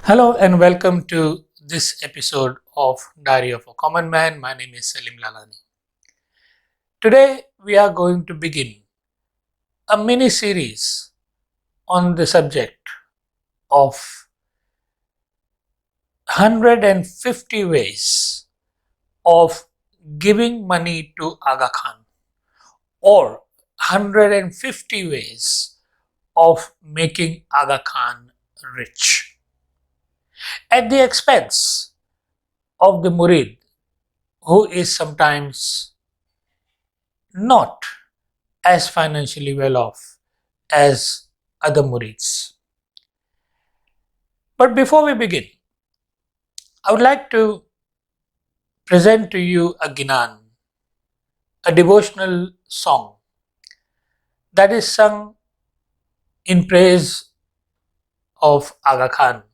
Hello and welcome to this episode of Diary of a Common Man. My name is Salim Lalani. Today we are going to begin a mini series on the subject of 150 ways of giving money to Agakhan, or 150 ways of making Agakhan rich at the expense of the murid, who is sometimes not as financially well off as other murids. But before we begin, I would like to present to you a Ginan, a devotional song that is sung in praise of Agakhan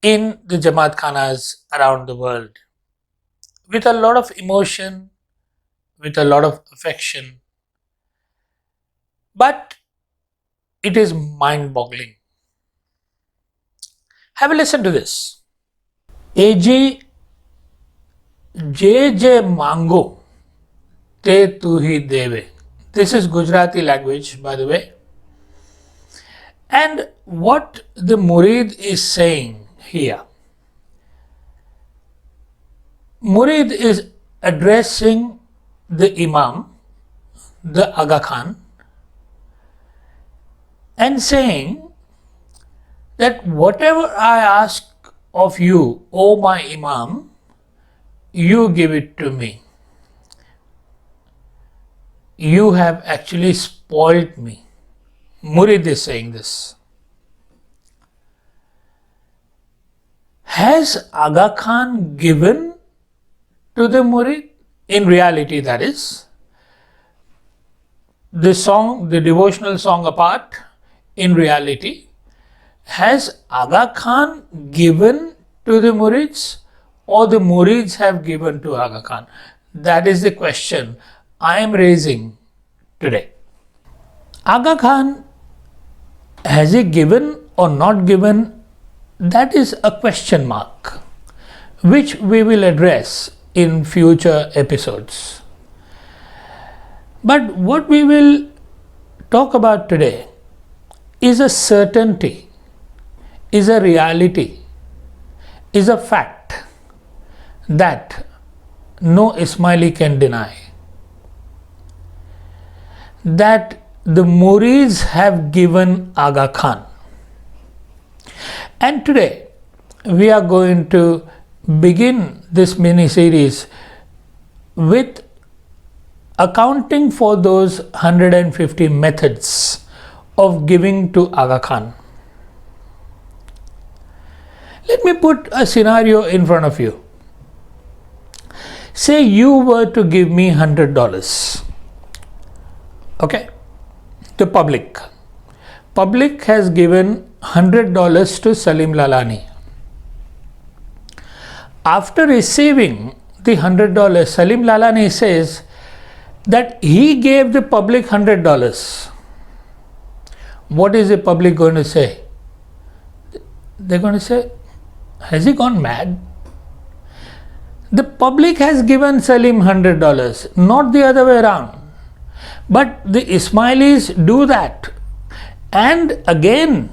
in the Jamat Khanas around the world, with a lot of emotion, with a lot of affection, but it is mind-boggling. Have a listen to this. Eji je mango te tu hi deve. This is Gujarati language, by the way. And what the murid is saying here, murid is addressing the Imam, the Agakhan, and saying that whatever I ask of you, O my Imam, you give it to me. You have actually spoilt me. Murid is saying this. Has Agakhan given to the murid? In reality, that is. The song, the devotional song apart, in reality, has Agakhan given to the murids, or the murids have given to Agakhan? That is the question I am raising today. Agakhan, has he given or not given? That is a question mark, which we will address in future episodes. But what we will talk about today is a certainty, is a reality, is a fact that no Ismaili can deny. That the murids have given Agakhan. And today we are going to begin this mini series with accounting for those 150 methods of giving to Agakhan. Let me put a scenario in front of you. Say you were to give me $100. Okay? The public. Public has given $100 to Salim Lalani. After receiving the $100, Salim Lalani says that he gave the public $100. What is the public going to say? They're going to say, has he gone mad? The public has given Salim $100, not the other way around. But the Ismailis do that. And again,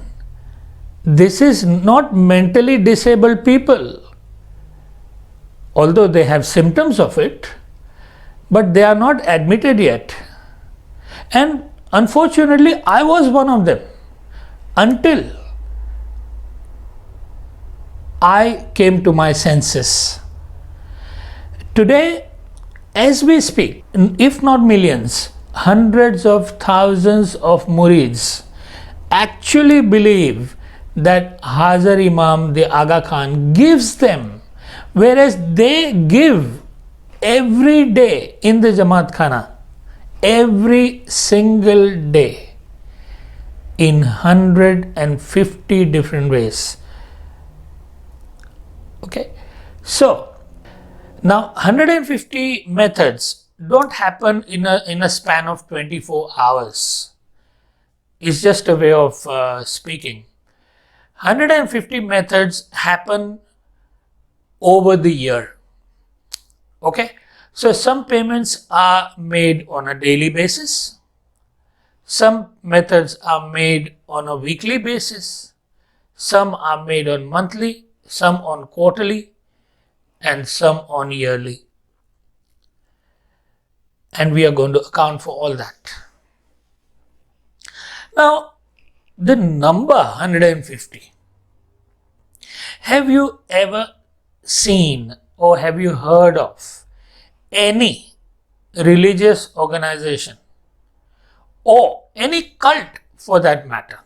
this is not mentally disabled people, although they have symptoms of it, but they are not admitted yet. And unfortunately, I was one of them until I came to my senses. Today, as we speak, if not millions, hundreds of thousands of murids actually believe that Hazar Imam, the Agakhan, gives them, whereas they give every day in the Jamat Khana, every single day, in 150 different ways. Okay, so now 150 methods don't happen in a span of 24 hours. It's just a way of speaking. 150 methods happen over the year. Okay, so some payments are made on a daily basis, some methods are made on a weekly basis, some are made on monthly, some on quarterly, and some on yearly. And we are going to account for all that. Now, the number 150. Have you ever seen or have you heard of any religious organization or any cult for that matter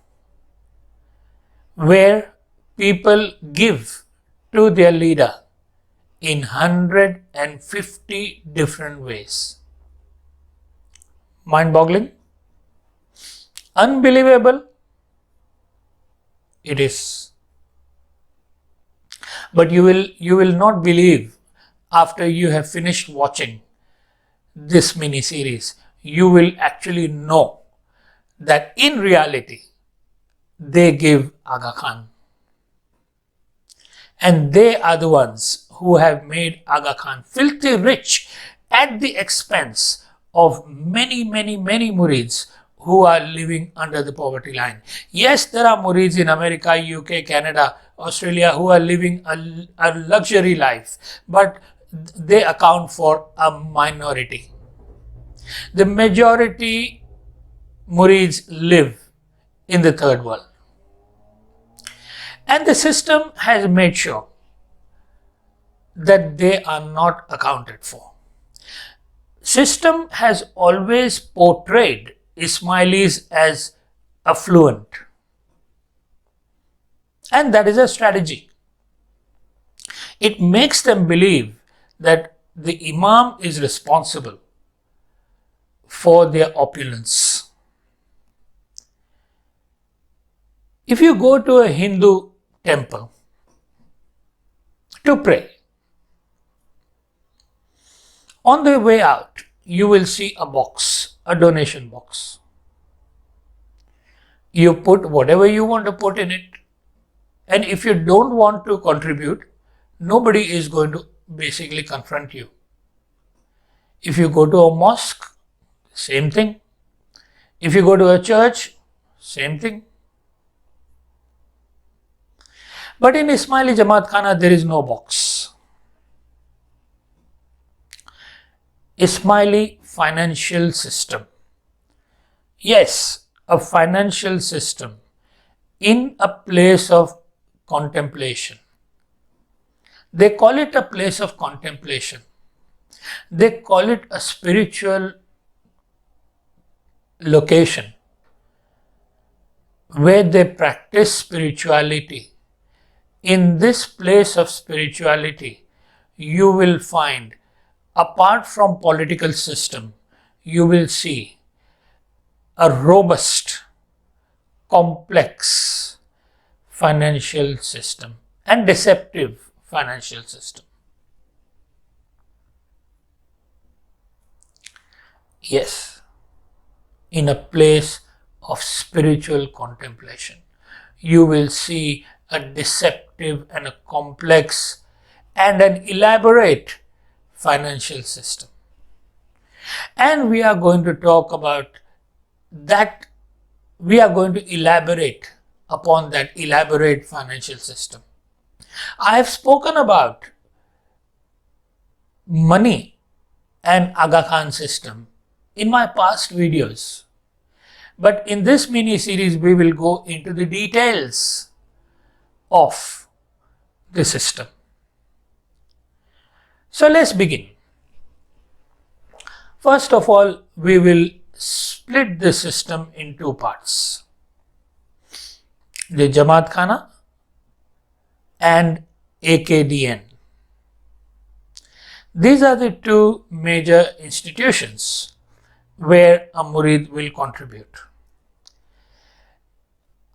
where people give to their leader in 150 different ways? Mind-boggling? Unbelievable? It is. But you will not believe after you have finished watching this mini series. You will actually know that in reality they give Agakhan. And they are the ones who have made Agakhan filthy rich at the expense of many murids who are living under the poverty line. Yes, there are murids in America, UK, Canada, Australia who are living a luxury life, but they account for a minority. The majority murids live in the third world. And the system has made sure that they are not accounted for. System has always portrayed Ismailis as affluent. And that is a strategy. It makes them believe that the Imam is responsible for their opulence. If you go to a Hindu temple to pray, on the way out, you will see a box, a donation box. You put whatever you want to put in it, and if you don't want to contribute, nobody is going to basically confront you. If you go to a mosque, same thing. If you go to a church, same thing. But in Ismaili Jamat Khana, there is no box. Ismaili financial system. Yes, a financial system in a place of contemplation. They call it a place of contemplation. They call it a spiritual location where they practice spirituality. In this place of spirituality, you will find, apart from political system, you will see a robust, complex financial system and deceptive financial system. Yes, in a place of spiritual contemplation, you will see a deceptive and a complex and an elaborate financial system. And we are going to talk about that. We are going to elaborate upon that elaborate financial system. I have spoken about money and Agakhan system in my past videos. But in this mini series, we will go into the details of the system. So let's begin. First of all, we will split the system in two parts. The Jamat Khana and AKDN. These are the two major institutions where a murid will contribute.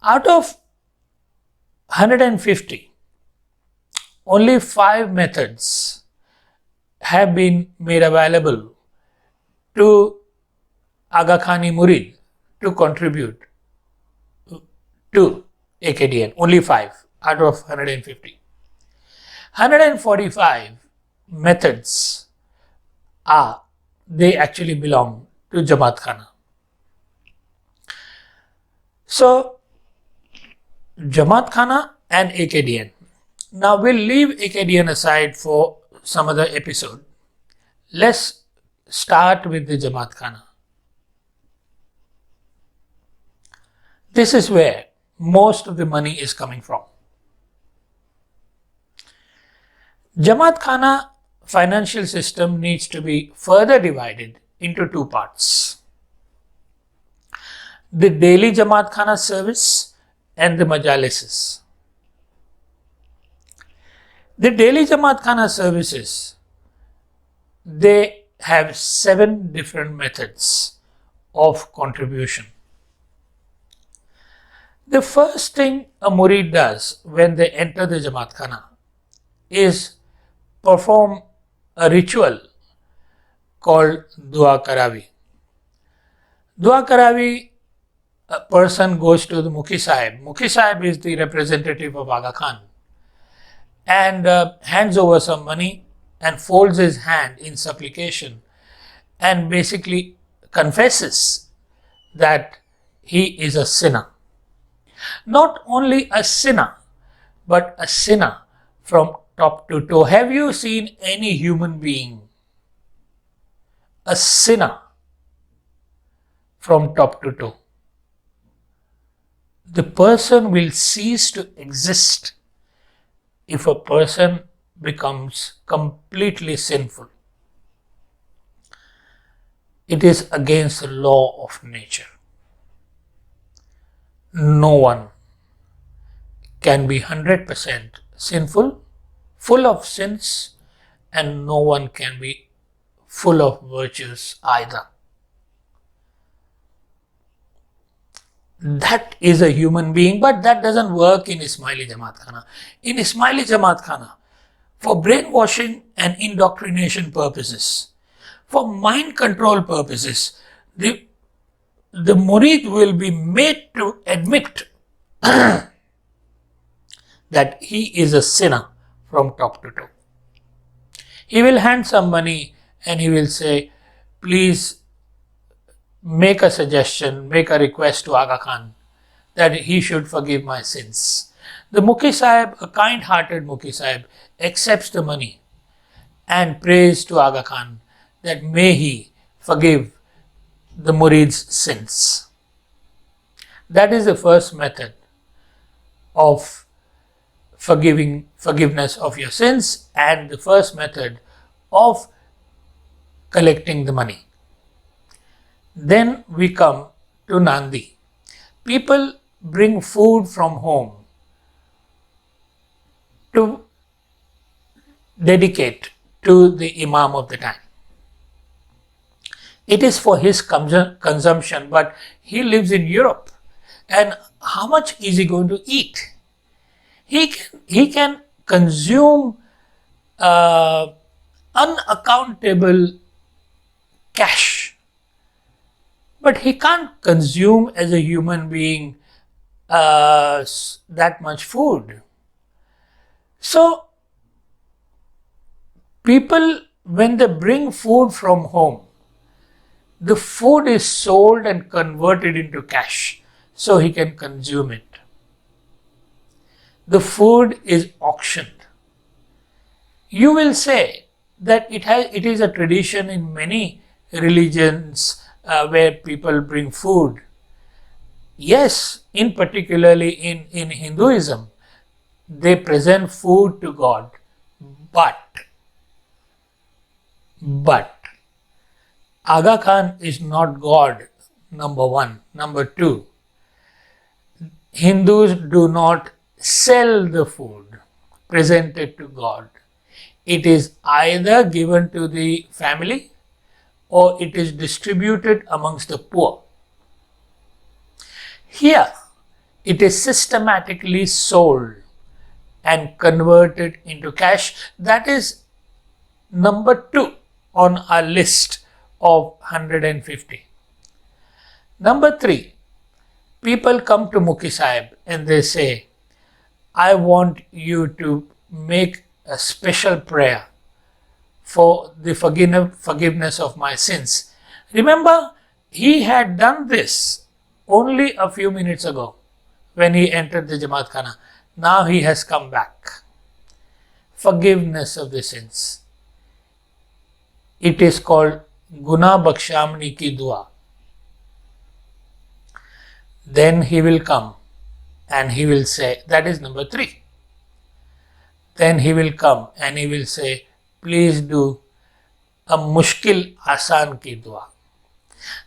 Out of 150, only 5 methods have been made available to Agakhani murid to contribute to AKDN, only 5 out of 150. 145 methods they actually belong to Jamat Khana. So, Jamat Khana and AKDN. Now we'll leave AKDN aside for some other episode. Let's start with the Jamat Khana. This is where most of the money is coming from. Jamat Khana financial system needs to be further divided into two parts. The daily Jamat Khana service and the majalises. The daily Jamat Khana services, they have 7 different methods of contribution. The first thing a murid does when they enter the Jamat Khana is perform a ritual called Dua Karavi. Dua Karavi, a person goes to the Mukhi Sahib. Mukhi Sahib is the representative of Agakhan, and hands over some money and folds his hand in supplication and basically confesses that he is a sinner. Not only a sinner, but a sinner from top to toe. Have you seen any human being a sinner from top to toe? The person will cease to exist if a person becomes completely sinful. It is against the law of nature. No one can be 100% sinful, full of sins, and no one can be full of virtues either. That is a human being, but that doesn't work in Ismaili Jamat Khana. In Ismaili Jamat Khana, for brainwashing and indoctrination purposes, for mind control purposes, the murid will be made to admit that he is a sinner from top to toe. He will hand some money and he will say, please make a suggestion, make a request to Agakhan that he should forgive my sins. The Mukhi Sahib, a kind-hearted Mukhi Sahib, accepts the money and prays to Agakhan that may he forgive the murid's sins. That is the first method of forgiveness of your sins and the first method of collecting the money. Then we come to Nandi. People bring food from home to dedicate to the Imam of the time. It is for his consumption, but he lives in Europe. And how much is he going to eat? He can consume unaccountable cash, but he can't consume as a human being that much food. So, people, when they bring food from home, the food is sold and converted into cash so he can consume it. The food is auctioned. You will say that it is a tradition in many religions where people bring food. Yes, in particularly in Hinduism, they present food to God, but Agakhan is not God, number one. Number two, Hindus do not sell the food presented to God. It is either given to the family or it is distributed amongst the poor. Here, it is systematically sold and converted into cash. That is number 2 on our list of 150. Number 3, People come to Mukhi Sahib and they say, I want you to make a special prayer for the forgiveness of my sins. Remember, he had done this only a few minutes ago when he entered the Jamat Khana. Now he has come back. Forgiveness of the sins. It is called Guna Bakshamni Ki Dua. Then he will come and he will say, that is number 3. Then he will come and he will say, please do a mushkil asan ki dua.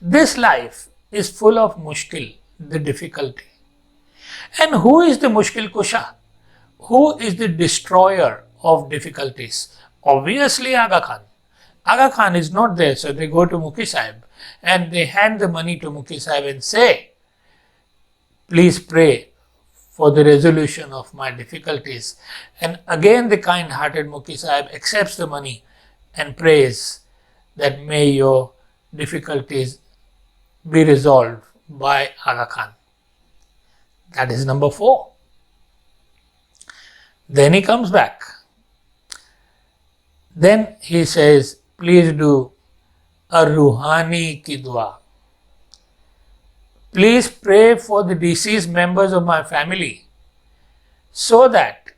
This life is full of mushkil, the difficulty. And who is the mushkil kusha? Who is the destroyer of difficulties? Obviously Agakhan. Agakhan is not there, so they go to Mukhi Sahib and they hand the money to Mukhi Sahib and say, please pray for the resolution of my difficulties. And again the kind-hearted Mukhi Sahib accepts the money and prays that may your difficulties be resolved by Agakhan. That is number 4. Then he comes back. Then he says, please do a Ruhani ki dua. Please pray for the deceased members of my family so that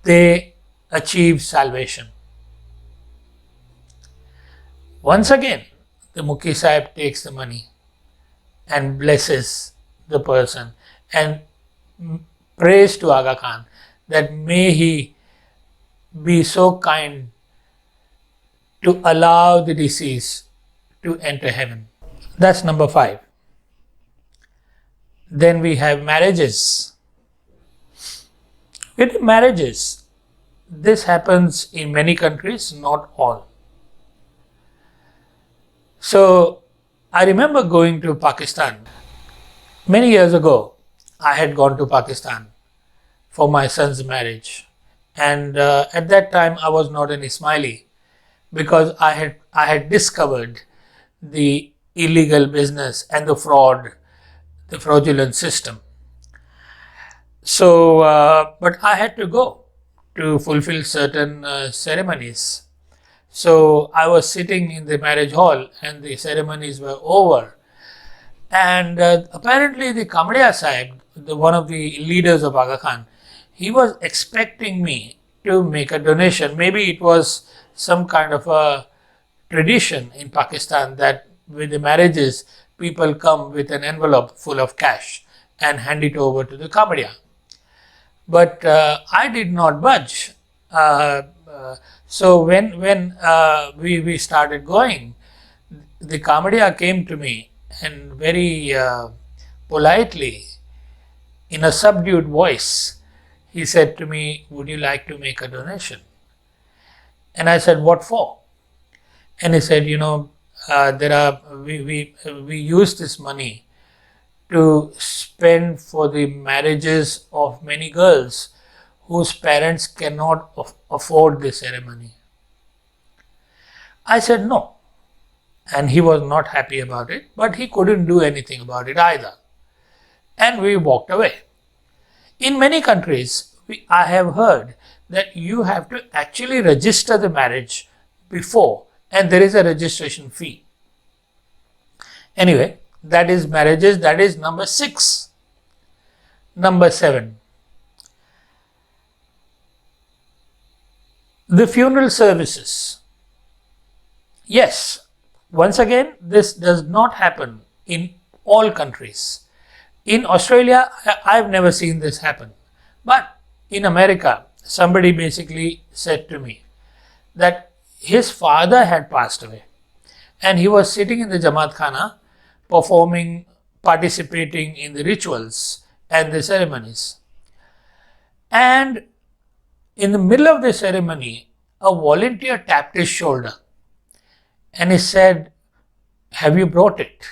they achieve salvation. Once again, the Mukhi Sahib takes the money and blesses the person and prays to Agakhan that may he be so kind to allow the deceased to enter heaven. That's number 5. Then we have marriages. With marriages, this happens in many countries, not all. So, I remember going to Pakistan. Many years ago, I had gone to Pakistan for my son's marriage. And at that time, I was not an Ismaili because I had discovered the illegal business and the fraud, the fraudulent system. So, but I had to go to fulfill certain ceremonies. So I was sitting in the marriage hall and the ceremonies were over. And apparently the Kamadiya Sahib, one of the leaders of Agakhan, he was expecting me to make a donation. Maybe it was some kind of a tradition in Pakistan that with the marriages, people come with an envelope full of cash and hand it over to the Kamadiya. But I did not budge. So when we started going, the Kamadiya came to me and very politely, in a subdued voice, he said to me, would you like to make a donation? And I said, what for? And he said, we use this money to spend for the marriages of many girls whose parents cannot afford the ceremony. I said no. And he was not happy about it, but he couldn't do anything about it either. And we walked away. In many countries, I have heard that you have to actually register the marriage before, and there is a registration fee. Anyway, that is marriages, that is number 6. Number 7. The funeral services. Yes, once again, this does not happen in all countries. In Australia, I've never seen this happen. But in America, somebody basically said to me that his father had passed away and he was sitting in the Jamat Khana participating in the rituals and the ceremonies. And in the middle of the ceremony, a volunteer tapped his shoulder and he said, have you brought it?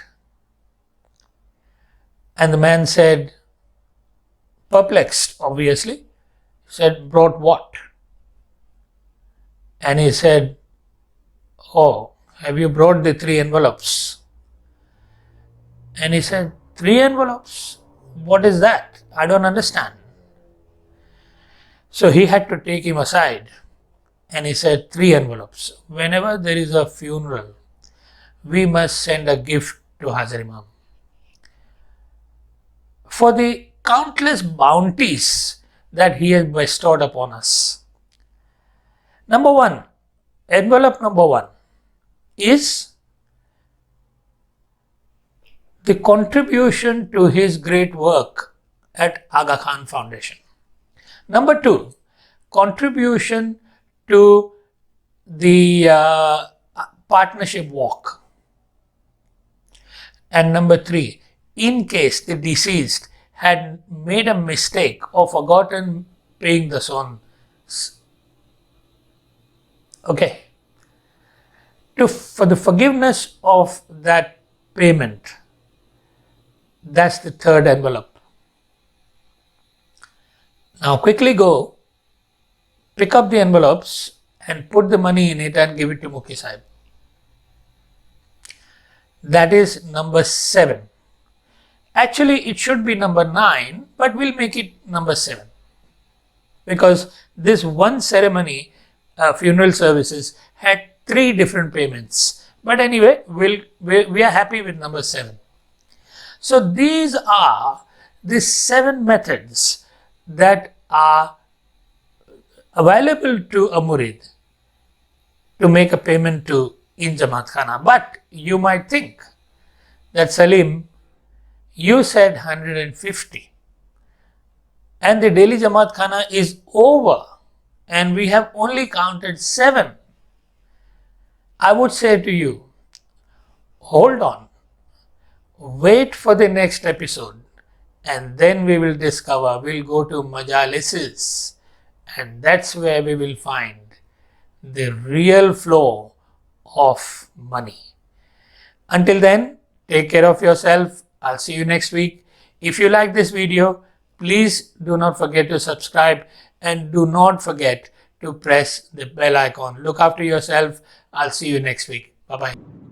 And the man said, perplexed, obviously, said, brought what? And he said, oh, have you brought the 3 envelopes? And he said, 3 envelopes? What is that? I don't understand. So he had to take him aside and he said, 3 envelopes. Whenever there is a funeral, we must send a gift to Hazar Imam for the countless bounties that he has bestowed upon us. Number 1, envelope number 1 is the contribution to his great work at Agakhan Foundation. Number 2, contribution to the partnership walk. And number 3, in case the deceased had made a mistake or forgotten paying the sons. Okay. For the forgiveness of that payment, that's the 3rd envelope. Now quickly go, pick up the envelopes and put the money in it and give it to Mukhi Sahib. That is number 7. Actually, it should be number 9, but we'll make it number 7. Because this one ceremony, funeral services, had 3 different payments. But anyway, we are happy with number 7. So these are the 7 methods that are available to a murid to make a payment to in Jamat Khana. But you might think that, Salim, you said 150 and the daily Jamat Khana is over and we have only counted 7. I would say to you, hold on, wait for the next episode and then we will discover, we'll go to majalises and that's where we will find the real flow of money. Until then, take care of yourself. I'll see you next week. If you like this video, please do not forget to subscribe and do not forget to press the bell icon. Look after yourself. I'll see you next week. Bye-bye.